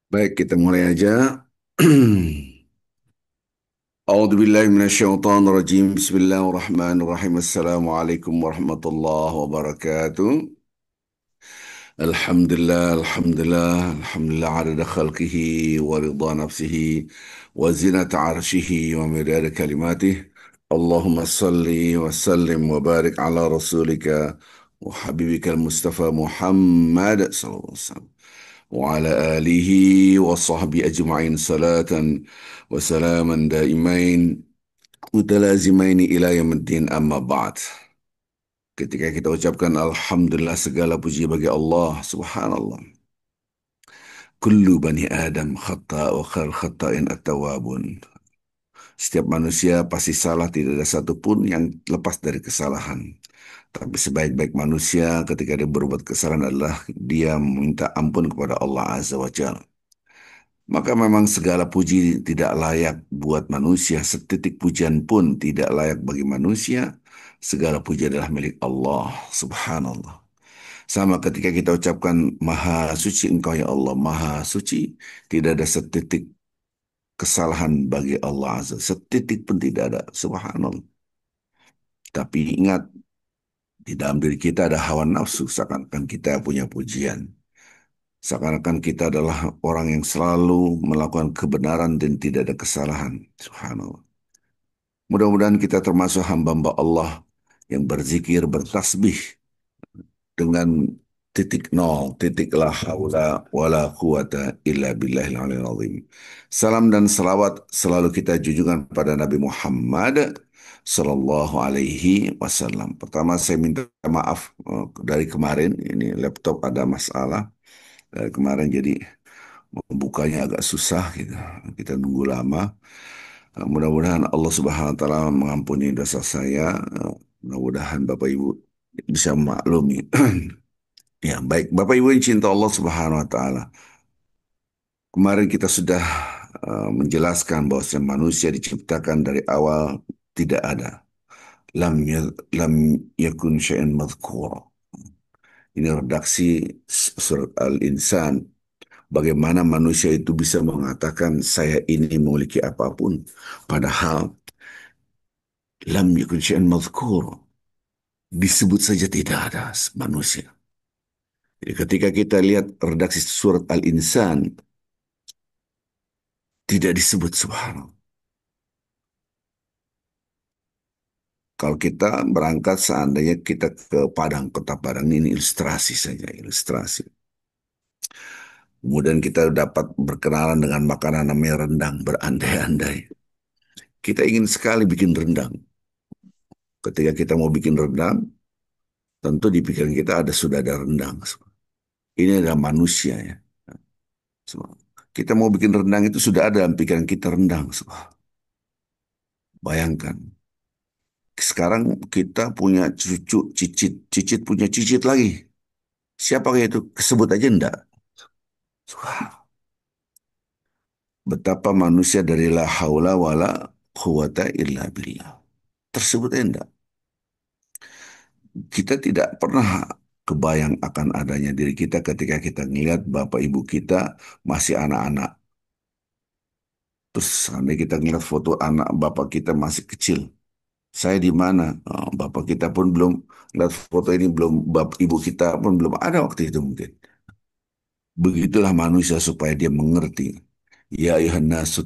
Baik, kita mulai aja. A'udzubillahi minasyaitonirrajim. Bismillahirrahmanirrahim. Assalamualaikum warahmatullahi wabarakatuh. Alhamdulillah, alhamdulillah, alhamdulillah adada khalqihi wa ridha nafsihi wa zinata arshihi wa midada kalimatih. Allahumma salli wa sallim wa barik ala rasulika wa habibika al-Mustafa Muhammad sallallahu alaihi wasallam. وعلى آله وصحبه أجمعين صلاة وسلاما دائمين متلازمين إلى يوم الدين أما بعد. Ketika kita ucapkan Alhamdulillah, segala puji bagi Allah, Subhanallah. Kullu bani Adam khata wa khair khata'in at-tawwabun. Setiap manusia pasti salah, tidak ada satupun yang lepas dari kesalahan. Tapi sebaik-baik manusia ketika dia berbuat kesalahan adalah dia meminta ampun kepada Allah Azza wa Jalla. Maka memang segala puji tidak layak buat manusia, setitik pujian pun tidak layak bagi manusia. Segala puji adalah milik Allah, subhanallah. Sama ketika kita ucapkan Maha Suci Engkau ya Allah, Maha Suci, tidak ada setitik kesalahan bagi Allah Azza. Setitik pun tidak ada, subhanallah. Tapi ingat, di dalam diri kita ada hawa nafsu, seakan-akan kita punya pujian. Seakan-akan kita adalah orang yang selalu melakukan kebenaran dan tidak ada kesalahan. Subhanallah. Mudah-mudahan kita termasuk hamba-hamba Allah yang berzikir, bertasbih dengan titik nol, titik la haula wala quwata illa billahil aliyil azim. Salam dan salawat selalu kita junjungan pada Nabi Muhammad Sallallahu Alaihi Wasallam. Pertama saya minta maaf dari kemarin, ini laptop ada masalah. Dari kemarin jadi membukanya agak susah gitu. Kita nunggu lama. Mudah-mudahan Allah Subhanahu wa taala mengampuni dosa saya. Mudah-mudahan Bapak Ibu bisa maklumi. Ya, baik. Bapak Ibu yang cinta Allah Subhanahu wa taala. Kemarin kita sudah menjelaskan bahwa manusia diciptakan dari awal tidak ada. Lam yakun syai'an madhkura. Ini redaksi surat Al-Insan. Bagaimana manusia itu bisa mengatakan saya ini memiliki apapun, padahal lam yakun syai'an madhkur, disebut saja tidak ada manusia. Jadi ketika kita lihat redaksi surat Al-Insan, tidak disebut subhanallah. Kalau kita berangkat seandainya kita ke Padang, kota Padang, ini ilustrasi saja, ilustrasi. Kemudian kita dapat berkenalan dengan makanan namanya rendang, berandai-andai. Kita ingin sekali bikin rendang. Ketika kita mau bikin rendang, tentu di pikiran kita sudah ada rendang. Ini adalah manusia ya. Kita mau bikin rendang itu sudah ada dalam pikiran kita rendang. Bayangkan. Sekarang kita punya cucu, cicit, cicit punya cicit lagi. Siapa itu? Kesebut aja enggak. Betapa manusia dari la haula wala quwata illa billah. Tersebut enggak. Kita tidak pernah kebayang akan adanya diri kita ketika kita melihat bapak ibu kita masih anak-anak. Terus seandainya kita ngeliat foto anak bapak kita masih kecil. Saya di mana? Oh, bapak kita pun belum lihat foto ini, belum ibu kita pun belum ada waktu itu mungkin. Begitulah manusia supaya dia mengerti. Ya ayuhan nas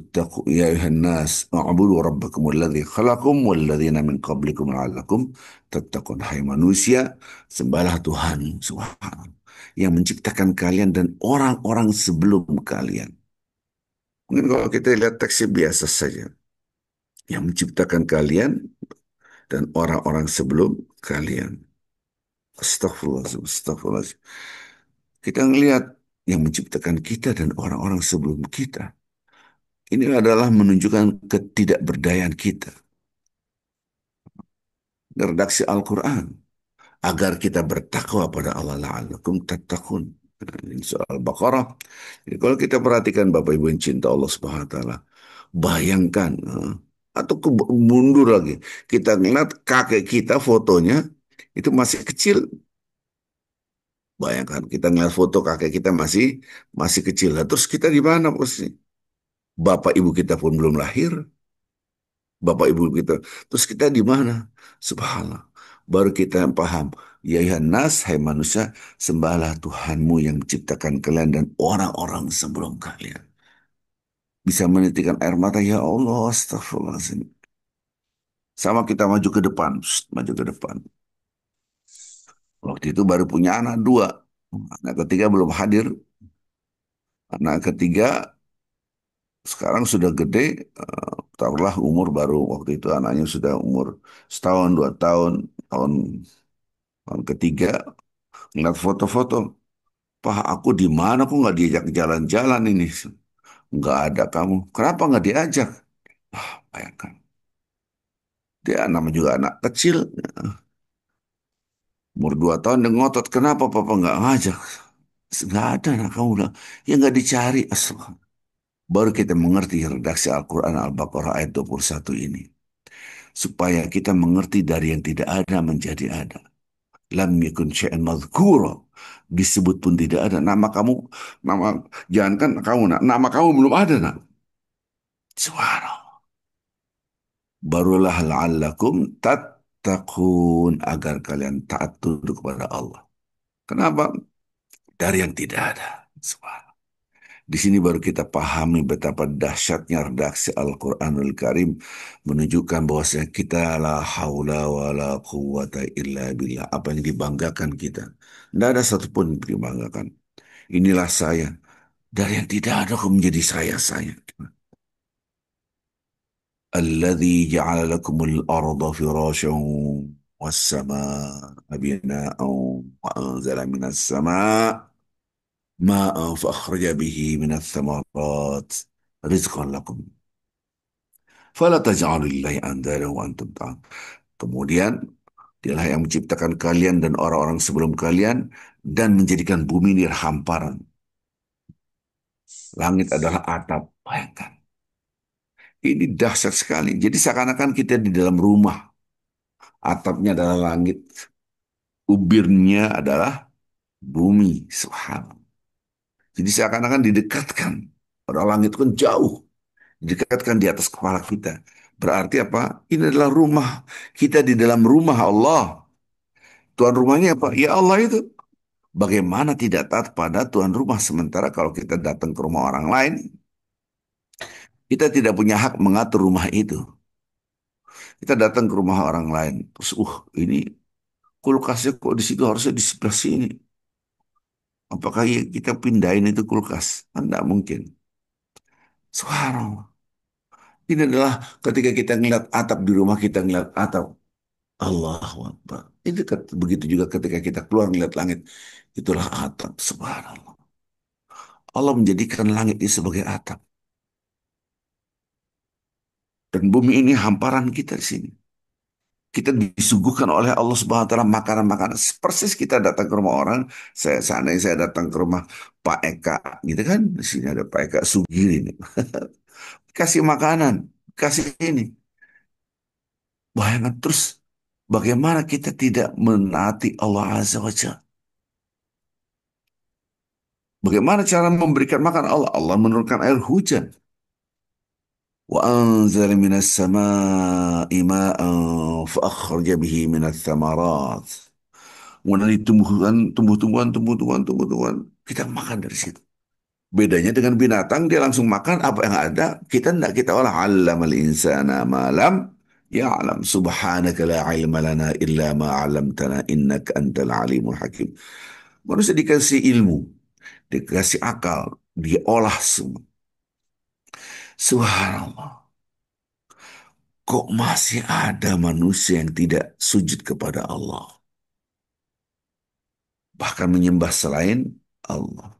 ya ayuhan nas a'budu rabbakum alladzi khalaqakum walladzina min qablikum la'allakum tattaqun. Hai manusia, sembahlah Tuhan Subhanahu yang menciptakan kalian dan orang-orang sebelum kalian. Mungkin kalau kita lihat teksnya biasa saja. Yang menciptakan kalian dan orang-orang sebelum kalian. Astagfirullahaladzim, astagfirullahaladzim. Kita ngelihat yang menciptakan kita dan orang-orang sebelum kita. Ini adalah menunjukkan ketidakberdayaan kita. Redaksi Al-Quran. Agar kita bertakwa pada Allah la'allakum tattaqun. Ini soal Baqarah. Jadi kalau kita perhatikan Bapak Ibu yang cinta Allah Subhanahu wa taala, bayangkan atau mundur lagi. Kita ngeliat kakek kita fotonya itu masih kecil. Bayangkan kita ngeliat foto kakek kita masih masih kecil. Lah, terus kita di mana posisi? Bapak ibu kita pun belum lahir. Bapak ibu kita. Terus kita di mana? Subhanallah. Baru kita paham. Ya ya nas, hai manusia, sembahlah Tuhanmu yang menciptakan kalian dan orang-orang sebelum kalian. Bisa menitikan air mata, ya Allah, astagfirullahaladzim. Sama kita maju ke depan, maju ke depan. Waktu itu baru punya anak dua. Anak ketiga belum hadir. Anak ketiga sekarang sudah gede, taruhlah umur baru waktu itu anaknya sudah umur setahun, 2 tahun, tahun, tahun ketiga, ngeliat foto-foto. Pak, aku di mana? Aku nggak diajak jalan-jalan ini. Nggak ada kamu. Kenapa nggak diajak? Ah, bayangkan. Dia nama juga anak kecil, umur 2 tahun, dia ngotot. Kenapa papa nggak ngajak? Nggak ada, nah kamu bilang. Ya nggak dicari. Baru kita mengerti redaksi Al-Quran Al-Baqarah ayat 21 ini. Supaya kita mengerti dari yang tidak ada menjadi ada. Lam yakun syai'an madhkura. Disebut pun tidak ada. Nama kamu, nama, jangankan kamu, nak, nama kamu belum ada, nak. Subhanallah. Barulah la'allakum tattaqun agar kalian taat tunduk kepada Allah. Kenapa? Dari yang tidak ada. Subhanallah. Di sini baru kita pahami betapa dahsyatnya redaksi Al-Quranul Karim menunjukkan bahwasanya kita la haula wa la quwata illa billah. Apa yang dibanggakan kita. Tidak ada satupun yang dibanggakan. Inilah saya. Dari yang tidak ada kok menjadi saya. الذي جعل لكم الأرض فراشا والسماء بناء وأنزل من السماء ماء فأخرج به من الثمرات رزقا لكم فلا تجعلوا لله أندادا وأنتم تعلمون. Kemudian dialah yang menciptakan kalian dan orang-orang sebelum kalian dan menjadikan bumi ini hamparan. Langit adalah atap. Bayangkan. Ini dahsyat sekali. Jadi seakan-akan kita di dalam rumah. Atapnya adalah langit. Ubirnya adalah bumi. Subhanallah. Jadi seakan-akan didekatkan. Padahal langit kan jauh. Didekatkan di atas kepala kita. Berarti apa? Ini adalah rumah. Kita di dalam rumah Allah. Tuan rumahnya apa? Ya Allah itu. Bagaimana tidak taat pada tuan rumah. Sementara kalau kita datang ke rumah orang lain, kita tidak punya hak mengatur rumah itu. Kita datang ke rumah orang lain. Terus, ini kulkasnya kok di situ harusnya di sebelah sini. Apakah ya kita pindahin itu kulkas? Kan tidak mungkin. Subhanallah. Ini adalah ketika kita ngeliat atap di rumah kita ngeliat atap. Allahu Akbar. Itu begitu juga ketika kita keluar ngeliat langit. Itulah atap. Subhanallah. Allah menjadikan langit ini sebagai atap. Dan bumi ini hamparan kita di sini. Kita disuguhkan oleh Allah Subhanahu wa taala makanan-makanan. Persis kita datang ke rumah orang, seandainya saya datang ke rumah Pak Eka, gitu kan? Di sini ada Pak Eka Sugiri nih. Kasih makanan, kasih ini. Bayangkan terus bagaimana kita tidak menaati Allah Azza wa Jalla. Bagaimana cara memberikan makan Allah? Allah menurunkan air hujan. Wa anzala minas sama'i ma'an fa akhraja bihi minats thamarat. Kemudian ditumbuhkan tumbuh-tumbuhan. Kita makan dari situ. Bedanya dengan binatang, dia langsung makan apa yang ada. Kita tidak, kita olah. Allamal insana malam ya'lam. Subhanaka la ilma lana illa ma 'allamtana innaka antal alimul hakim. Manusia dikasih ilmu, dikasih akal, dia olah semua. Subhanallah. Kok masih ada manusia yang tidak sujud kepada Allah? Bahkan menyembah selain Allah.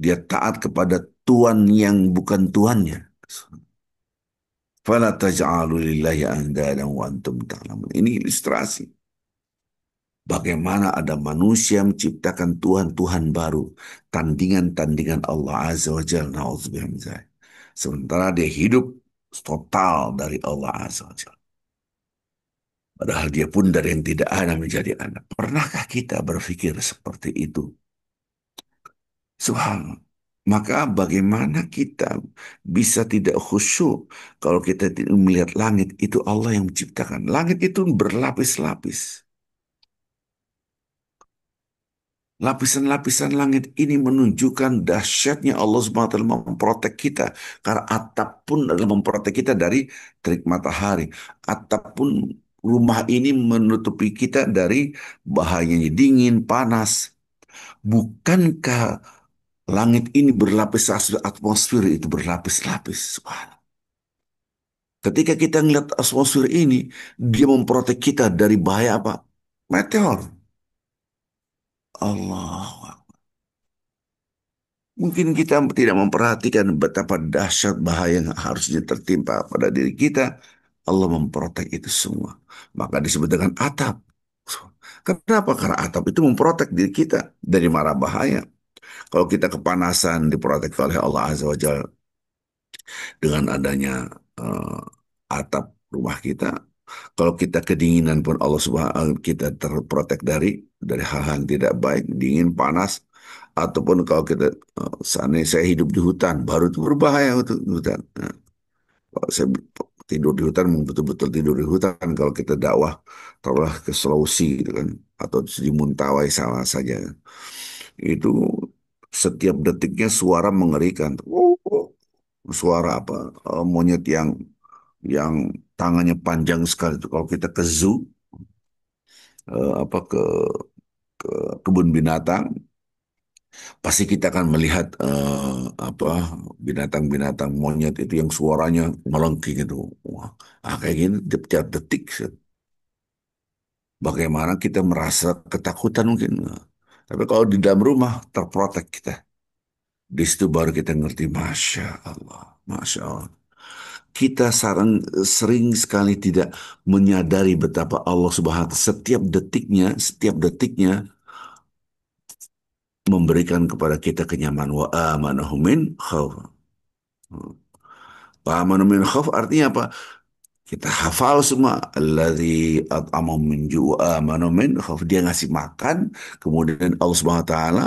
Dia taat kepada Tuhan yang bukan Tuannya. Fala taj'alu lillahi andadan wa antum ta'lamun. Ini ilustrasi. Bagaimana ada manusia menciptakan Tuhan-Tuhan baru. Tandingan-tandingan Allah Azza wa Jalla. Na'udzubillah min dzalik. Sementara dia hidup total dari Allah Azza wa Jalla. Padahal dia pun dari yang tidak ada menjadi anak. Pernahkah kita berpikir seperti itu? Subhanallah. Maka bagaimana kita bisa tidak khusyuk kalau kita tidak melihat langit itu Allah yang menciptakan. Langit itu berlapis-lapis. Lapisan-lapisan langit ini menunjukkan dahsyatnya Allah Subhanahu wa taala memprotek kita. Karena atap pun adalah memprotek kita dari terik matahari. Atap pun rumah ini menutupi kita dari bahayanya dingin, panas. Bukankah langit ini berlapis, atmosfer itu berlapis-lapis? Subhanallah. Ketika kita melihat atmosfer ini, dia memprotek kita dari bahaya apa? Meteor. Allah. Mungkin kita tidak memperhatikan betapa dahsyat bahaya yang harusnya tertimpa pada diri kita. Allah memprotek itu semua. Maka disebut dengan atap. Kenapa? Karena atap itu memprotek diri kita dari mara bahaya. Kalau kita kepanasan diprotek oleh Allah Azza wa Jalla dengan adanya atap rumah kita. Kalau kita kedinginan pun Allah Subhanahu kita terprotek dari hal-hal yang tidak baik, dingin, panas, ataupun kalau kita seandainya saya hidup di hutan, baru itu berbahaya untuk hutan. Nah, kalau saya tidur di hutan, betul-betul tidur di hutan. Kalau kita dakwah, taruhlah ke Sulawesi gitu kan, atau di Muntawai sama saja. Itu setiap detiknya suara mengerikan. Suara apa? Monyet yang tangannya panjang sekali itu. Kalau kita ke zoo, apa ke kebun binatang, pasti kita akan melihat apa binatang-binatang monyet itu yang suaranya melengking itu. Wah, kayak gini tiap detik. Bagaimana kita merasa ketakutan mungkin. Tapi kalau di dalam rumah terprotek kita. Di situ baru kita ngerti, Masya Allah, Masya Allah. Kita sering sekali tidak menyadari betapa Allah Subhanahu wa Ta'ala setiap detiknya memberikan kepada kita kenyamanan. Wa amanahum min khauf. Wa amanahum min khauf artinya apa? Kita hafal semua. Alladzi at'amahum min ju' wa amanahum min khauf. Dia ngasih makan, kemudian Allah Subhanahu wa Ta'ala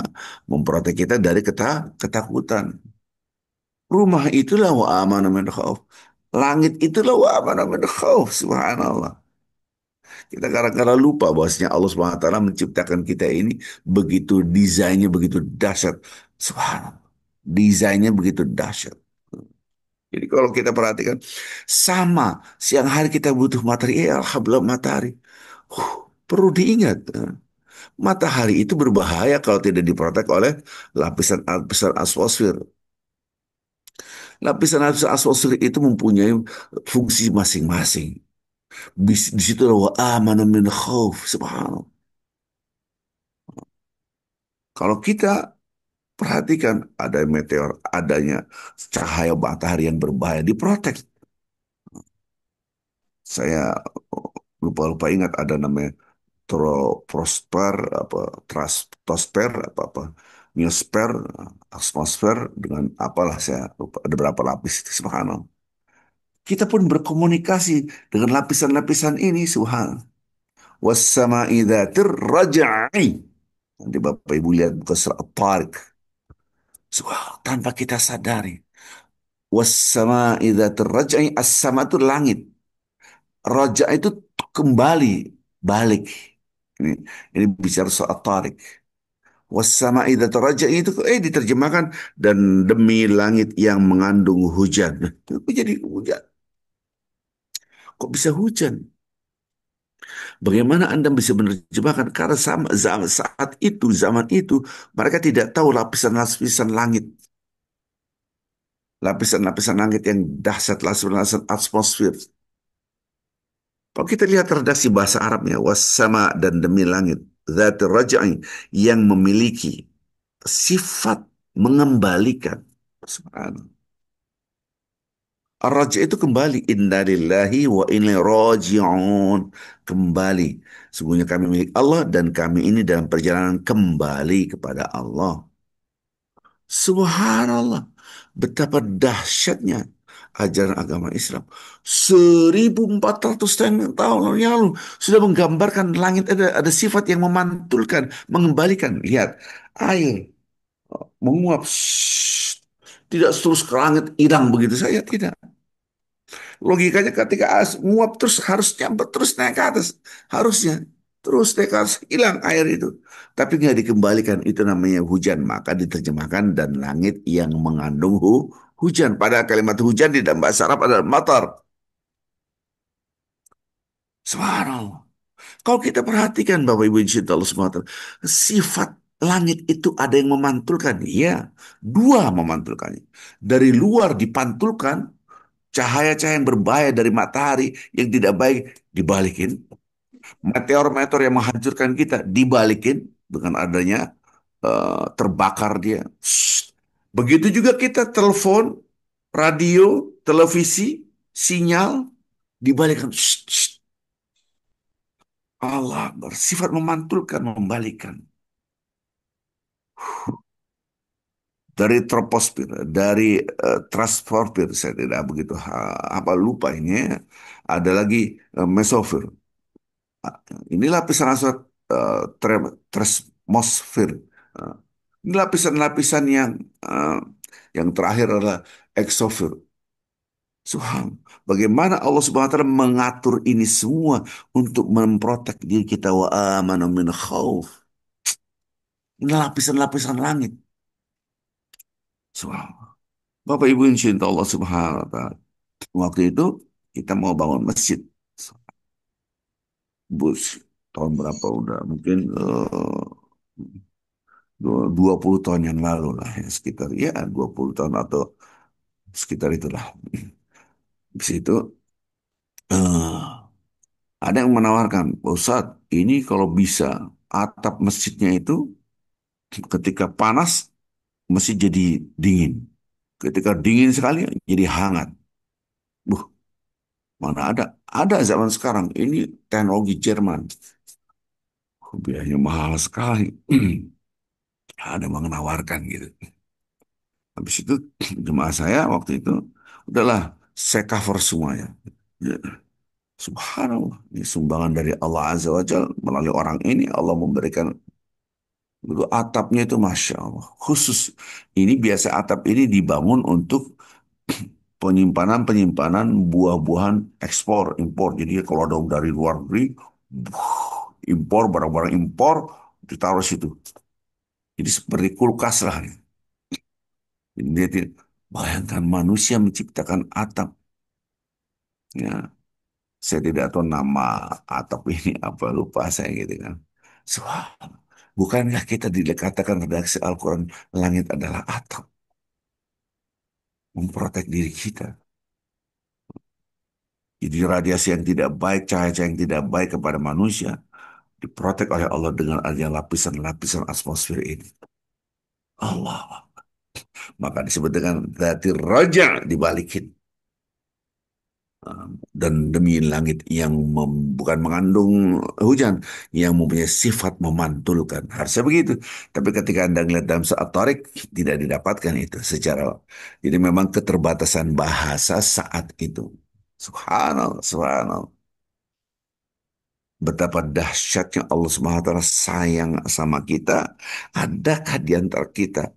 memprotek kita dari ketakutan. Rumah itulah wa amanahum min khauf. Langit itulah wa amanahum min khauf. Subhanallah. Kita kadang-kadang lupa bahwasanya Allah Subhanahu wa taala menciptakan kita ini begitu desainnya begitu dahsyat. Subhanallah. Desainnya begitu dahsyat. Jadi kalau kita perhatikan sama siang hari kita butuh matahari, alhamdulillah matahari. Perlu diingat, matahari itu berbahaya kalau tidak diprotek oleh lapisan-lapisan atmosfer. Lapisan-lapisan atmosfer itu mempunyai fungsi masing-masing. Di situ wa amana min khauf, subhanallah. Kalau kita perhatikan ada meteor, adanya cahaya matahari yang berbahaya diprotek. Saya lupa-lupa ingat ada namanya prosper apa stratosfer apa biosfer, atmosfer dengan apalah saya lupa ada berapa lapis itu subhanallah. Kita pun berkomunikasi dengan lapisan-lapisan ini subhanallah. Wassama'i dzatir raj'i. Nanti Bapak Ibu lihat buka surat At-Tariq. Tanpa kita sadari. Wassama'i dzatir raj'i. As-sama itu langit. Raja itu kembali, balik. Ini, ini bicara soal tarik. Wassama idza taraja itu diterjemahkan dan demi langit yang mengandung hujan. Kok jadi hujan? Kok bisa hujan? Bagaimana Anda bisa menerjemahkan? Karena zaman itu mereka tidak tahu lapisan-lapisan langit, lapisan-lapisan langit yang dahsyat, lapisan-lapisan atmosfer. Kalau kita lihat redaksi bahasa Arabnya, wassama dan demi langit, zat rajai yang memiliki sifat mengembalikan. Subhanallah. Ar-raja itu kembali. Inna lillahi wa inna raji'un. Kembali. Sungguhnya kami milik Allah dan kami ini dalam perjalanan kembali kepada Allah. Subhanallah. Betapa dahsyatnya. ajaran agama Islam 1400 tahun yang lalu sudah menggambarkan langit ada sifat yang memantulkan, mengembalikan. Lihat, air menguap, tidak terus ke langit hilang begitu saja, tidak. Logikanya ketika menguap terus harusnya terus naik ke atas, harusnya terus naik ke atas, hilang air itu. Tapi nggak dikembalikan, itu namanya hujan. Maka diterjemahkan dan langit yang mengandung hujan. Pada kalimat hujan di dalam bahasa Arab adalah matar. Subhanallah. Kalau kita perhatikan Bapak Ibu insya Allah SWT, sifat langit itu ada yang memantulkan. Ya, dua memantulkannya. Dari luar dipantulkan, cahaya-cahaya yang berbahaya dari matahari yang tidak baik dibalikin. Meteor-meteor yang menghancurkan kita dibalikin dengan adanya terbakar dia. Shh. Begitu juga kita telepon, radio, televisi, sinyal dibalikan. Shh, shh. Allah bersifat memantulkan, membalikan. Dari troposfer, dari stratosfer, saya tidak begitu apa lupa ini ya. Ada lagi mesosfer. Ini lapisan asal termosfer. Uh, Ini lapisan-lapisan uh, yang terakhir adalah exosfer. Subhan, bagaimana Allah Subhanahu wa taala mengatur ini semua untuk memprotek diri kita wa amanu min khauf. Ini lapisan-lapisan langit. Subhan. Bapak Ibu yang cinta Allah Subhanahu wa taala. Waktu itu kita mau bangun masjid. Bus tahun berapa udah mungkin 20 tahun yang lalu lah ya, sekitar ya 20 tahun atau sekitar itulah. Di situ ada yang menawarkan, "Pak Ustadz, ini kalau bisa atap masjidnya itu ketika panas masjid jadi dingin. Ketika dingin sekali jadi hangat." Buh, mana ada? Ada zaman sekarang. Ini teknologi Jerman. Biayanya mahal sekali. Ada yang menawarkan gitu. Habis itu jemaah saya waktu itu udahlah saya cover semuanya. Ya, subhanallah, ini sumbangan dari Allah Azza wa Jal melalui orang ini Allah memberikan itu atapnya itu masya Allah khusus. Ini biasa atap ini dibangun untuk penyimpanan buah-buahan ekspor impor. Jadi kalau ada dari luar negeri impor barang-barang impor ditaruh situ. Jadi seperti kulkas lah. Dia bayangkan manusia menciptakan atap. Ya, saya tidak tahu nama atap ini apa lupa saya gitu kan. Subhanallah. Bukankah kita dikatakan redaksi Al-Quran langit adalah atap memprotek diri kita. Jadi radiasi yang tidak baik, cahaya-cahaya yang tidak baik kepada manusia diprotek oleh Allah dengan adanya lapisan-lapisan atmosfer ini. Allah. Maka disebut dengan dzati raja dibalikin. Dan demi langit yang bukan mengandung hujan, yang mempunyai sifat memantulkan. Harusnya begitu. Tapi ketika Anda melihat dalam saat tarik, tidak didapatkan itu secara. Jadi memang keterbatasan bahasa saat itu. Subhanallah, subhanallah. Betapa dahsyatnya Allah Subhanahu wa taala sayang sama kita. Adakah di antara kita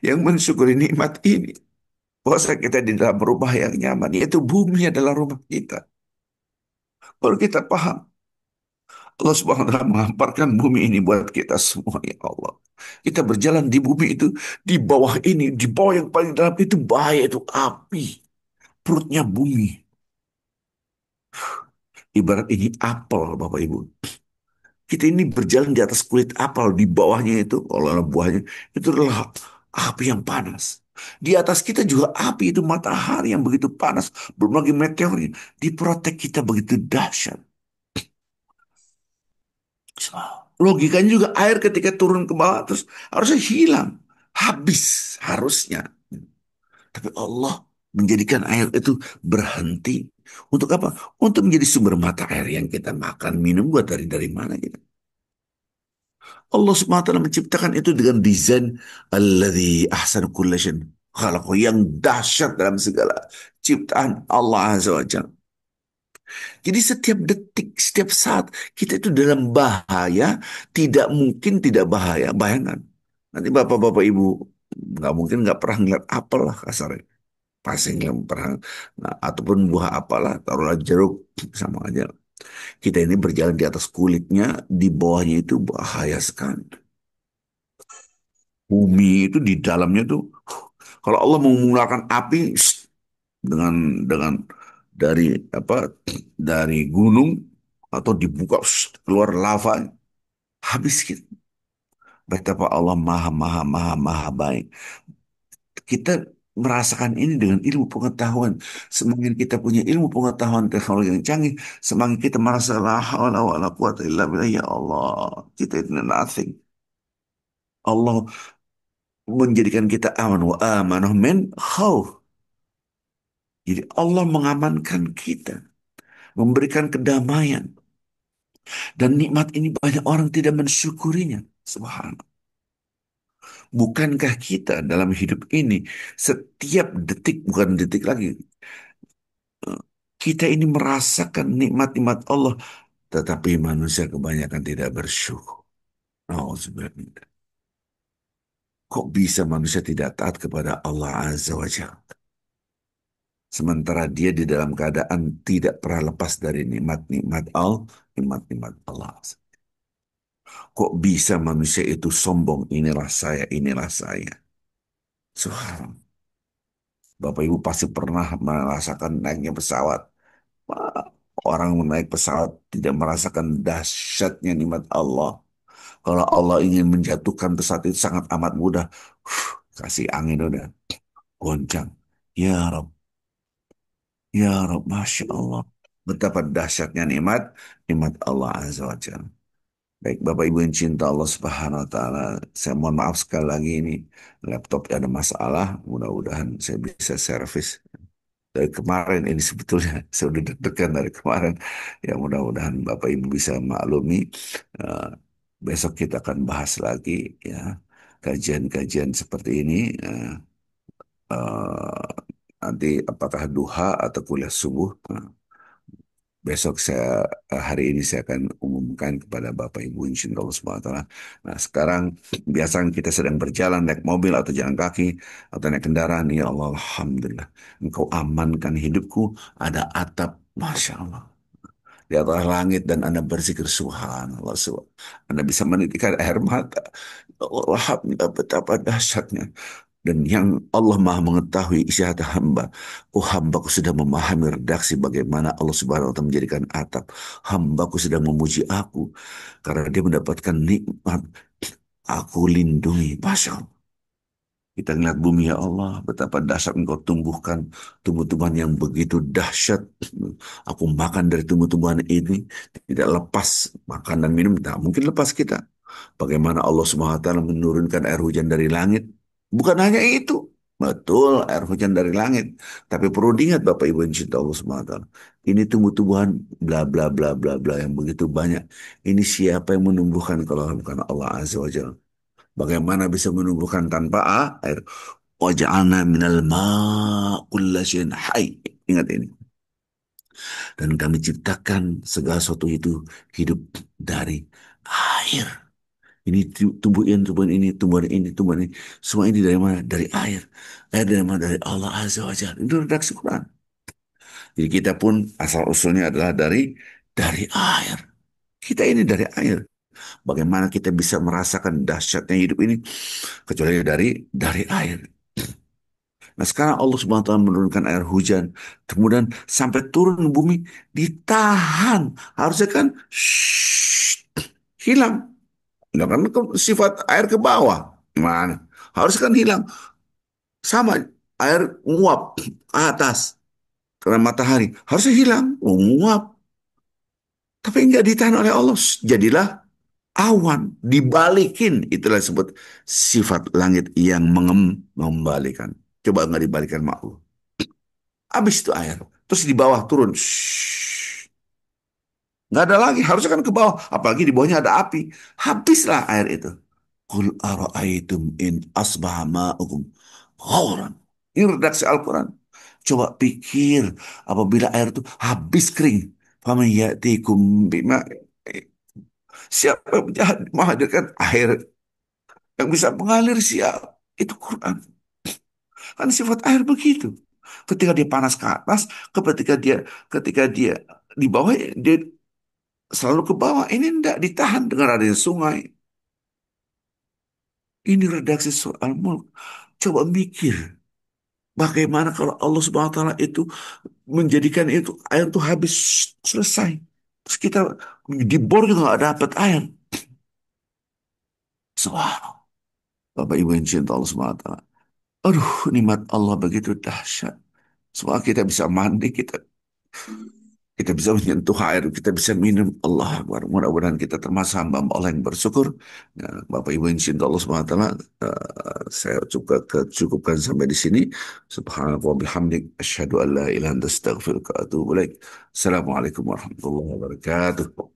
yang mensyukuri nikmat ini? Bahwa kita di dalam rumah yang nyaman, yaitu bumi adalah rumah kita. Baru kita paham Allah Subhanahu wa taala menghamparkan bumi ini buat kita semua ya Allah. Kita berjalan di bumi itu, di bawah ini, di bawah yang paling dalam itu bahaya, itu api, perutnya bumi. Ibarat ini apel Bapak Ibu. Kita ini berjalan di atas kulit apel, di bawahnya itu, kalau buahnya itu adalah api yang panas. Di atas kita juga api, itu matahari yang begitu panas, belum lagi meteornya. Diprotek kita begitu dahsyat. Logikanya juga air ketika turun ke bawah terus harusnya hilang. Habis harusnya. Tapi Allah menjadikan air itu berhenti. Untuk apa? Untuk menjadi sumber mata air yang kita makan, minum, buat dari mana kita. Allah subhanahu wa ta'ala menciptakan itu dengan desain alladzi ahsan kulla syai'. Kalau yang dahsyat dalam segala ciptaan Allah Azza wa Jalla. Jadi setiap detik, setiap saat kita itu dalam bahaya, tidak mungkin tidak bahaya. Bayangkan, nanti bapak-bapak ibu nggak mungkin nggak pernah ngeliat apel lah kasarnya. Pasti nggak pernah, nah, ataupun buah apalah, taruhlah jeruk sama aja. Kita ini berjalan di atas kulitnya, di bawahnya itu bahaya sekali. Bumi itu di dalamnya tuh, kalau Allah mau mengeluarkan api dengan dari apa dari gunung atau dibuka keluar lava, habis kita. Betapa Allah maha maha maha maha baik. Kita merasakan ini dengan ilmu pengetahuan. Semakin kita punya ilmu pengetahuan teknologi yang canggih, semakin kita merasa la haula wala quwata illa billah. Ya Allah, kita itu nothing. Allah menjadikan kita aman wa amanah min khauf. Jadi Allah mengamankan kita, memberikan kedamaian. Dan nikmat ini banyak orang tidak mensyukurinya. Subhanallah. Bukankah kita dalam hidup ini setiap detik, bukan detik lagi, kita ini merasakan nikmat-nikmat Allah, tetapi manusia kebanyakan tidak bersyukur. Nauzubillah. Kok bisa manusia tidak taat kepada Allah Azza wa Jalla? Sementara dia di dalam keadaan tidak pernah lepas dari nikmat-nikmat Allah, nikmat-nikmat Allah. Kok bisa manusia itu sombong? Inilah saya, inilah saya. Subhanallah. Bapak Ibu pasti pernah merasakan naiknya pesawat. Wah, orang naik pesawat tidak merasakan dahsyatnya nikmat Allah. Kalau Allah ingin menjatuhkan pesawat itu sangat amat mudah. Kasih angin udah goncang. Ya Rob, ya Rob, Masya Allah. Betapa dahsyatnya nikmat, nikmat Allah Azza wa Jalla. Baik, Bapak Ibu yang cinta Allah Subhanahu wa Ta'ala, saya mohon maaf sekali lagi ini laptop ada masalah. Mudah-mudahan saya bisa servis. Dari kemarin ini sebetulnya saya udah deg-degan dari kemarin. Ya mudah-mudahan Bapak Ibu bisa maklumi. Eh, Besok kita akan bahas lagi ya kajian-kajian seperti ini. Eh, Nanti apakah duha atau kuliah subuh. Besok hari ini saya akan umumkan kepada Bapak Ibu insya Allah Subhanahu wa Ta'ala. Nah sekarang biasanya kita sedang berjalan naik mobil atau jalan kaki atau naik kendaraan. Ya Allah Alhamdulillah. Engkau amankan hidupku. Ada atap. Masya Allah. Di atas langit dan Anda berzikir Subhanallah. Anda bisa menitikkan air mata. Ya Allah Alhamdulillah betapa dahsyatnya. Dan yang Allah Maha mengetahui isi hati hamba. Oh hambaku sudah memahami redaksi bagaimana Allah Subhanahu wa Ta'ala menjadikan atap. Hambaku sedang memuji aku. Karena dia mendapatkan nikmat. Aku lindungi. Masya Allah. Kita lihat bumi ya Allah. Betapa dahsyat engkau tumbuhkan. Tumbuh-tumbuhan yang begitu dahsyat. Aku makan dari tumbuh-tumbuhan ini. Tidak lepas makan dan minum. Tak mungkin lepas kita. Bagaimana Allah Subhanahu wa Ta'ala menurunkan air hujan dari langit. Bukan hanya itu. Betul, air hujan dari langit. Tapi perlu diingat Bapak Ibu yang cinta Allah Subhanahu wa Ta'ala. Ini tumbuh-tumbuhan bla bla bla bla bla yang begitu banyak. Ini siapa yang menumbuhkan kalau bukan Allah Azza wa Jalla. Bagaimana bisa menumbuhkan tanpa air? Waja'alna minal kulla syai'in hayy. Ingat ini. Dan kami ciptakan segala sesuatu itu hidup dari air. Ini tumbuhan ini, tumbuhan ini, tumbuhan ini. Semua ini dari mana? Dari air. Air dari mana? Dari Allah Azza wa Jalla. Itu redaksi Quran. Jadi kita pun asal usulnya adalah dari air. Kita ini dari air. Bagaimana kita bisa merasakan dahsyatnya hidup ini kecuali dari air. Nah sekarang Allah Subhanahu wa Ta'ala menurunkan air hujan, kemudian sampai turun ke bumi ditahan. Harusnya kan hilang. Nah, kan sifat air ke bawah. Gimana? Harus kan hilang. Sama air nguap ke atas karena matahari. Harusnya hilang. Oh, nguap. Tapi enggak ditahan oleh Allah. Jadilah awan. Dibalikin. Itulah disebut sifat langit yang membalikan. Coba enggak dibalikan makhluk. Habis itu air. Terus di bawah turun. Shhh. Nggak ada lagi. Harusnya kan ke bawah. Apalagi di bawahnya ada api. Habislah air itu. Qul ara'aytum in asbaha ma'ukum ghauran. Ini redaksi Al-Quran. Coba pikir apabila air itu habis kering. Faman ya'tikum bima. Siapa yang menghadirkan air yang bisa mengalir siap? Itu Quran. Kan sifat air begitu. Ketika dia panas ke atas, ketika dia di bawah, dia selalu ke bawah. Ini tidak ditahan dengan adanya sungai. Ini redaksi soal mulk. Coba mikir, bagaimana kalau Allah Subhanahu wa taala itu menjadikan itu air itu habis selesai. Terus kita di bor juga nggak dapat air. Subhanallah. Bapak Ibu yang cinta Allah Subhanahu wa taala. Aduh, nikmat Allah begitu dahsyat. Semua kita bisa mandi, kita bisa menyentuh air, kita bisa minum. Allah Akbar. Mudah-mudahan kita termasuk hamba Allah yang bersyukur. Ya, Bapak Ibu yang cinta Allah Subhanahu wa taala, saya cukupkan sampai di sini. Subhanallah wa bihamdik asyhadu an la ilaha illa anta astaghfiruka wa atubu ilaik. Assalamualaikum warahmatullahi wabarakatuh.